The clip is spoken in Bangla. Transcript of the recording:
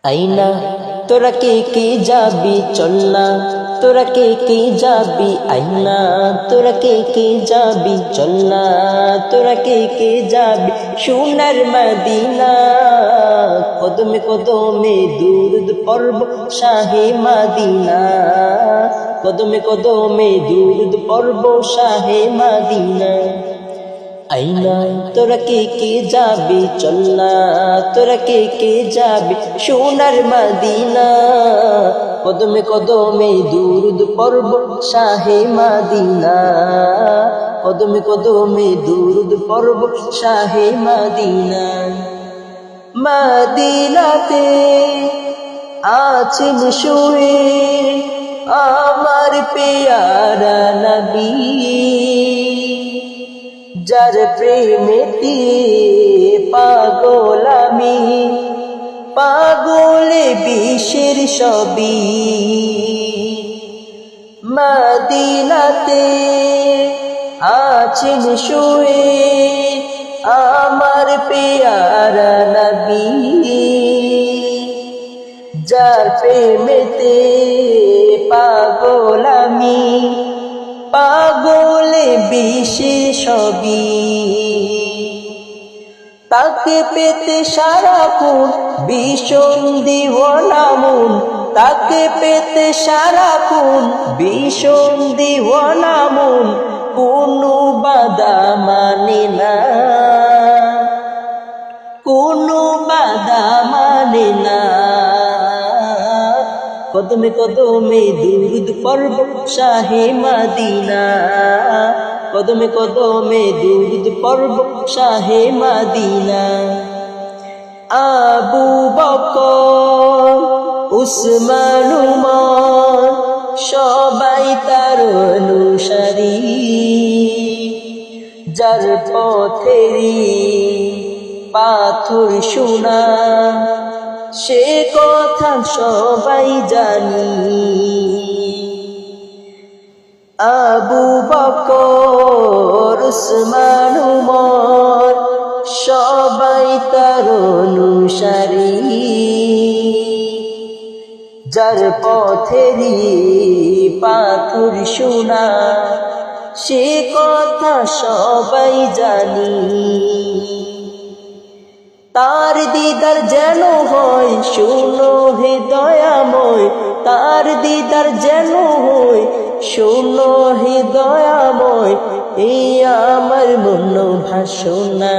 আইনা তোরা কে যাবি চল না, তোরা কে যাবি আইনা, তোরা কে যাবি চল না, তোরা কে যাবি সোনার মদিনা। কদমে কদমে দুরুদ পড়ব শাহে মদিনা, কদমে কদমে দুরুদ পড়ব শাহে মদিনা। আইনা তোরা কে যাবি চল না, তোরা কে যাবি সোনার মদিনা। কদমে কদমে দুরুদ পড়ব শাহে মদিনা, কদমে কদমে দুরুদ পড়ব শাহে মদিনা। মদিনাতে আছেন শুয়ে আমার পেয়ারা নবী, যার প্রেমেতে পাগল আমি, পাগলে বিশ্বের সবই। মদিনাতে আছেন শুয়ে আমার পেয়ারা নবী, যার প্রেমেতে পাগল আমি, পাগলে বিশ্বের সবই। তাকে পেতে সারাক্ষণ ভীষণ দিওয়ানা মন, তাকে পেতে সারাক্ষণ ভীষণ দিওয়ানা মন, কোনো বাধা মানে না, কোনো বাধা মানে না। কদমে কদমে দুরুদ পড়ব শাহে মদিনা, কদমে কদমে দুরুদ পড়ব শাহে মদিনা। আবু বকর উসমান উমর সবাই তার অনুসারী, যার পথেরই পাথর সোনা সে কথা সবাই জানি। আবু বকর উসমান উমর সবাই তার অনুসারী, যার পথেরই পাথর সোনা সে কথা সবাই জানি। তার দিদার যেন হয় শোনো হে দয়াময়, তার দিদার যেন হয় শোনো হে দয়াময়, এই আমার মন ভাসনা।